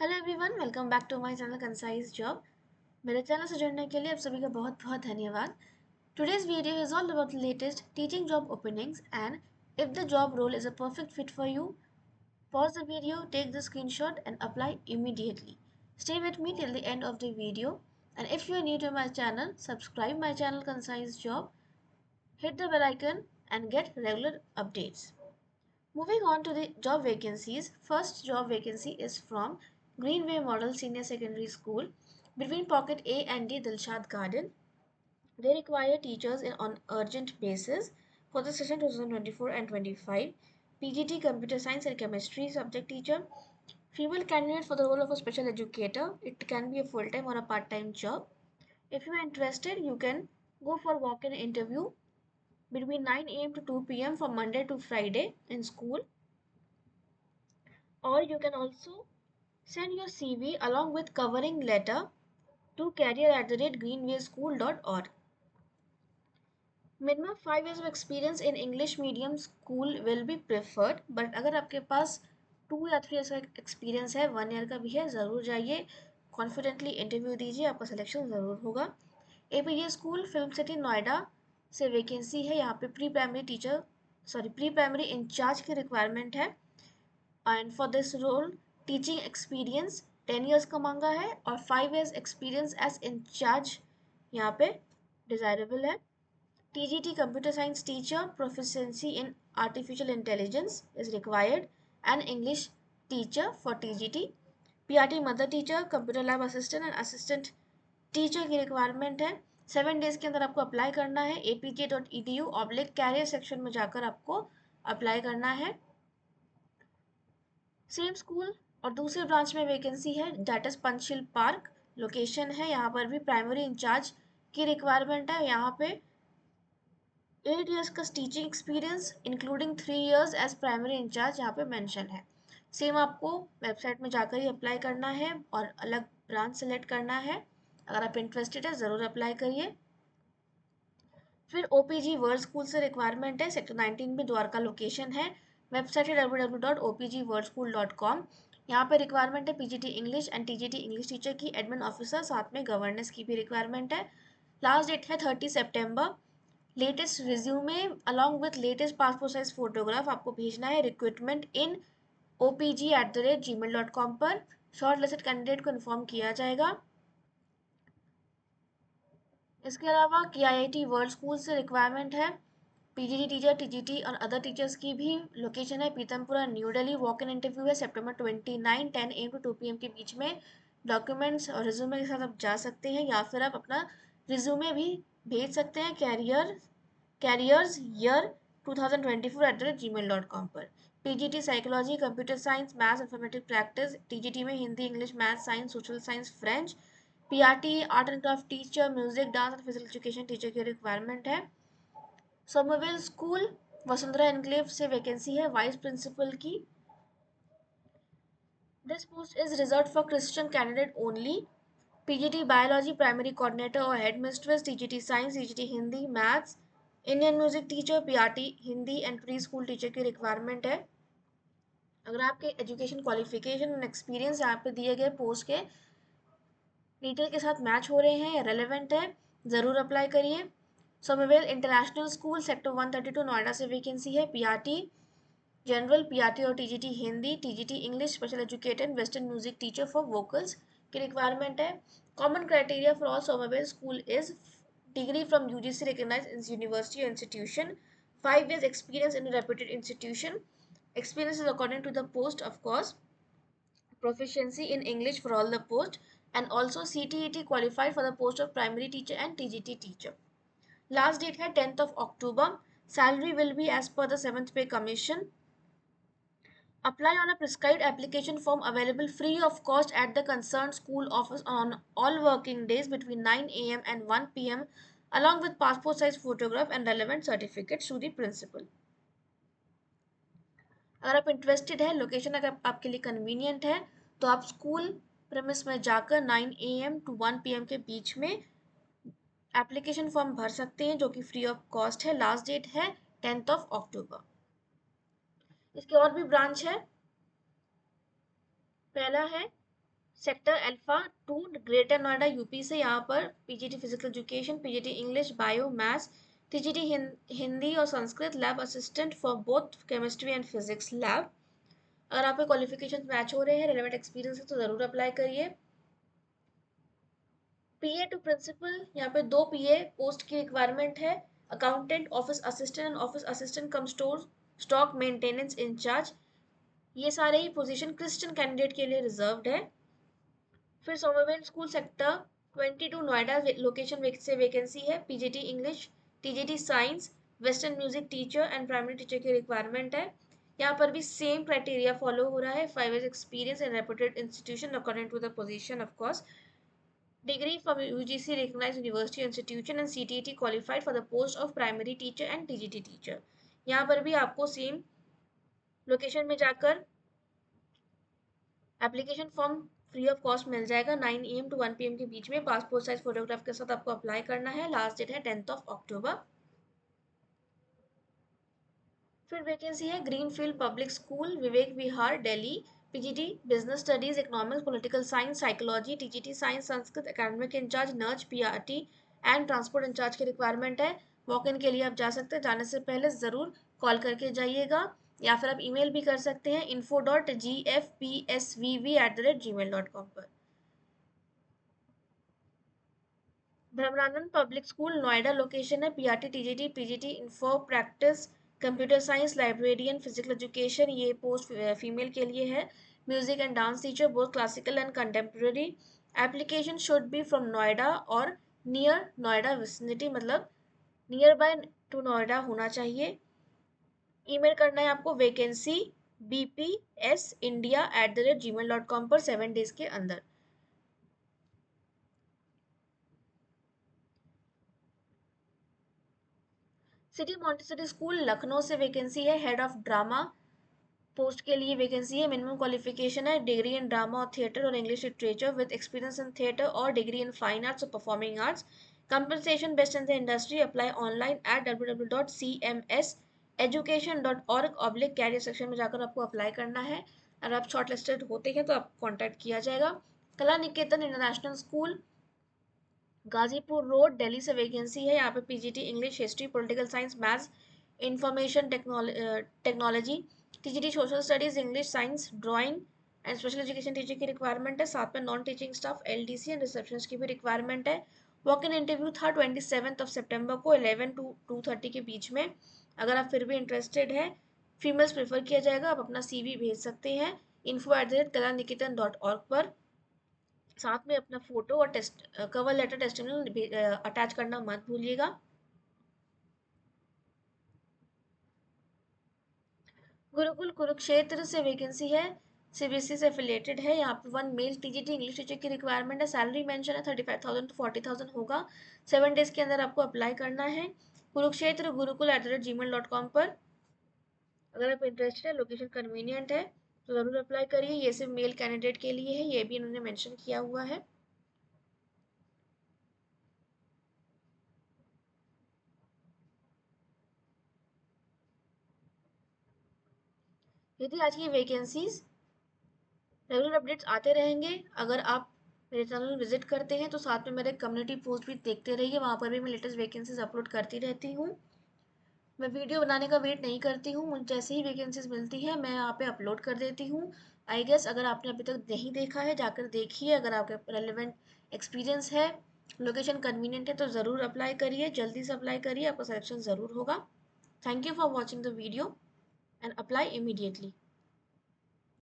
Hello everyone, welcome back to my channel concise job. मेरे channel से जुड़ने के लिए आप सभी का बहुत बहुत धन्यवाद। Today's video is all about latest teaching job openings and if the job role is a perfect fit for you, pause the video, take the screenshot and apply immediately. Stay with me till the end of the video, and if you are new to my channel, subscribe my channel Concise Job, hit the bell icon and get regular updates. Moving on to the job vacancies, first job vacancy is from Greenway Model Senior Secondary School between Pocket A and D Dilshad Garden. They require teachers on urgent basis for the session 2024 and 25. PGT Computer Science and Chemistry subject teacher. Female candidate for the role of a special educator. It can be a full-time or a part-time job. If you are interested, you can go for walk-in interview between 9 a.m. to 2 p.m. from Monday to Friday in school, or you can also send your CV along with covering letter to career@greenwayschool.org. Minimum 5 years of experience in English medium school will be preferred, but अगर आपके पास 2 या 3 years का experience है, 1 year का भी है, ज़रूर जाइए, कॉन्फिडेंटली इंटरव्यू दीजिए, आपका सिलेक्शन ज़रूर होगा। APJ school film city Noida से वैकेंसी है। यहाँ पे प्री प्राइमरी इंचार्ज की रिक्वायरमेंट है, and for this role teaching experience 10 years का मांगा है और 5 years एक्सपीरियंस एज इंचार्ज यहाँ पे डिजायरेबल है। TGT Computer Science teacher proficiency in artificial intelligence is required, and English teacher for TGT. PRT mother teacher, computer lab assistant and assistant teacher की requirement है। 7 days के अंदर आपको apply करना है। apj.edu/career सेक्शन में जाकर आपको अप्लाई करना है। सेम स्कूल और दूसरे ब्रांच में वैकेंसी है, that is Panchsheel park location है। यहाँ पर भी प्राइमरी इंचार्ज की रिक्वायरमेंट है। यहाँ पे 8 years का teaching experience including 3 years as primary incharge यहाँ पे मेंशन है। सेम आपको वेबसाइट में जाकर ही अप्लाई करना है और अलग ब्रांच सेलेक्ट करना है। अगर आप इंटरेस्टेड है ज़रूर अप्लाई करिए। फिर OPG वर्ल्ड स्कूल से रिक्वायरमेंट है, सेक्टर 19 में द्वारका लोकेशन है। वेबसाइट है www.opgworldschool.com। यहाँ पे रिक्वायरमेंट है PGT English and TGT English teacher की, एडमिन ऑफिसर, साथ में गवर्नेंस की भी रिक्वायरमेंट है। लास्ट डेट है 30 सितंबर। Latest resume along with latest passport size photograph आपको भेजना है रिक्रूटमेंट इन opg@gmail.com पर। शॉर्ट लिस्टेड कैंडिडेट को इन्फॉर्म किया जाएगा। इसके अलावा KIIT वर्ल्ड स्कूल से रिक्वायरमेंट है, PGT टीचर, TGT और अदर टीचर्स की भी। लोकेशन है Pitampura new Delhi. Walk in interview है September 29 10 AM to 2 PM के बीच में। डॉक्यूमेंट्स और रिज्यूमे के साथ आप जा सकते हैं, या फिर आप अपना रिज्यूमे भी भेज सकते हैं कैरियर्स ईयर 2024@gmail.com पर। PGT psychology, computer science, maths, informative practice, TGT में Hindi, English, maths, science, social science, French. PRT art and craft teacher, music, dance and physical education teacher की रिक्वायरमेंट है। सोमरवेल स्कूल वसुंधरा एनक्लेव से vacancy है vice principal की। This post is reserve for Christian candidate only. PGT biology primary coordinator और head mistress, TGT science, TGT Hindi, maths, Indian music teacher, PRT Hindi and pre school teacher की requirement है। अगर आपके education qualification और experience यहाँ पे दिए गए पोस्ट के डिटेल के साथ मैच हो रहे हैं या रेलेवेंट है, ज़रूर अप्लाई करिए। Somervell international school sector 132 Noida से वैकेंसी है। PRT जनरल, PRT और TGT Hindi, TGT English, special educated western music teacher for vocals की रिक्वायरमेंट है। Common criteria for all Somervell school is degree from UGC recognized university or institution, 5 years experience in a reputed institution. Experience is according to the post, of course. Proficiency in English for all the post, and also CTET qualified for the post of primary teacher and TGT teacher. Last date है 10th of October. Salary will be as per the 7th pay commission. Apply on a prescribed application form available free of cost at the concerned school office on all working days between 9 AM and 1 PM, along with passport size photograph and relevant certificates to the principal. अगर आप interested है, location अगर आपके लिए convenient है, तो आप school premise में जाकर 9 AM to 1 PM के बीच में एप्लीकेशन फॉर्म भर सकते हैं, जो कि फ्री ऑफ कॉस्ट है। लास्ट डेट है 10th of October। इसके और भी ब्रांच है। पहला है sector alpha 2 greater Noida UP से, यहाँ पर PGT physical education, PGT English, bio, maths, TGT Hindi और Sanskrit, lab assistant for both chemistry and physics lab. अगर आपके क्वालिफिकेशन मैच हो रहे हैं, रिलेवेंट एक्सपीरियंस है, तो ज़रूर अप्लाई करिए। पीए टू प्रिंसिपल, यहाँ पे 2 पीए पोस्ट की रिक्वायरमेंट है। Accountant, office assistant and office assistant cum store stock maintenance incharge, ये सारे ही पोजीशन क्रिश्चियन कैंडिडेट के लिए रिजर्व्ड है। फिर Somervell school sector 22 Noida location से वैकेंसी है। PGT English, TGT science, western music teacher and primary teacher की रिक्वायरमेंट है। यहाँ पर भी सेम क्राइटेरिया फॉलो हो रहा है, 5 years experience in reputed institution according to the position of course, degree from UGC recognized university institution and CTET qualified for the post of primary teacher and TGT teacher। यहाँ पर भी आपको same location में जाकर application form free of cost मिल जाएगा। 9 AM to 1 PM के बीच में पासपोर्ट साइज फोटोग्राफ के साथ आपको अप्लाई करना है। लास्ट डेट है 10th of October। फिर वैकेंसी है greenfield public school, Vivek Vihar, Delhi. PGT business studies, economics, political science, psychology, TGT science, Sanskrit, academic incharge, nurse, PRT and transport incharge की रिक्वायरमेंट है। वॉक इन के लिए आप जा सकते हैं, जाने से पहले ज़रूर कॉल करके जाइएगा, या फिर आप ईमेल भी कर सकते हैं info.gfpsvv@gmail.com पर। ब्रह्मानंद पब्लिक स्कूल नोएडा लोकेशन है। PRT, TGT, PGT info practice, computer science, librarian, physical education, ये पोस्ट फीमेल के लिए है। Music and dance teacher both classical and contemporary. Application should be from Noida और नियर नोएडा विसिनिटी, मतलब नियर बाय टू नोएडा होना चाहिए। Email करना है आपको वैकेंसी bpsindia@gmail.com पर 7 days के अंदर। सिटी मॉन्टेसरी स्कूल लखनऊ से वैकेंसी है। हेड ऑफ ड्रामा पोस्ट के लिए वैकेंसी है। मिनिमम क्वालिफिकेशन है डिग्री इन ड्रामा और थिएटर और English literature with experience in theatre और डिग्री इन फाइन आर्ट्स और performing arts. Compensation best in the industry. Apply online at www.cmseducation.org/career section में जाकर आपको अप्लाई करना है। अगर आप शॉर्ट लिस्टेड होते हैं तो आपको कॉन्टैक्ट किया जाएगा। Kala Niketan international school Ghazipur road Delhi से वैकेंसी है। यहाँ पे PGT English, history, political science, maths, information technology, TGT social studies, English, science, drawing and special education teacher की रिक्वायरमेंट है। साथ में non teaching staff, LDC and receptionist की भी रिक्वायरमेंट है। वॉक इन इंटरव्यू था 27 सितंबर को 11 to 2:30 के बीच में। अगर आप फिर भी इंटरेस्टेड है, फीमेल्स प्रेफर किया जाएगा, आप अपना CV भेज सकते हैं info@kalanikitan.org पर। साथ में अपना फोटो और test cover letter testimonial attach करना मत भूलिएगा। गुरुकुल कुरुक्षेत्र से वैकेंसी है। सीबीएसई से एफिलेटेड है। यहाँ पे 1 मेल टीजीटी इंग्लिश टीचर की रिक्वायरमेंट है। सैलरी मेंशन है 35,000 to 40,000 होगा। 7 डेज के अंदर आपको अप्लाई करना है। कुरुक्षेत्र गुरुकुल@gmail.com पर। अगर आप इंटरेस्टेड है, लोकेशन कन्वीनियंट है, तो ज़रूर अप्लाई करिए। ये सिर्फ मेल कैंडिडेट के लिए है, ये भी इन्होंने मेंशन किया हुआ है। ये थी आज की वैकेंसीज। रेगुलर अपडेट्स आते रहेंगे। अगर आप मेरे चैनल विजिट करते हैं तो साथ में मेरे कम्युनिटी पोस्ट भी देखते रहिए, वहाँ पर भी मैं लेटेस्ट वैकेंसीज अपलोड करती रहती हूँ। मैं वीडियो बनाने का वेट नहीं करती हूँ, मुझे जैसे ही वैकेंसीज मिलती है मैं यहाँ पे अपलोड कर देती हूँ। आई गेस अगर आपने अभी तक नहीं देखा है, जाकर देखिए। अगर आपके रेलिवेंट एक्सपीरियंस है, लोकेशन कन्वीनियंट है, तो ज़रूर अप्लाई करिए, जल्दी से अप्लाई करिए, आपका सिलेक्शन ज़रूर होगा। Thank you for watching the video and apply immediately.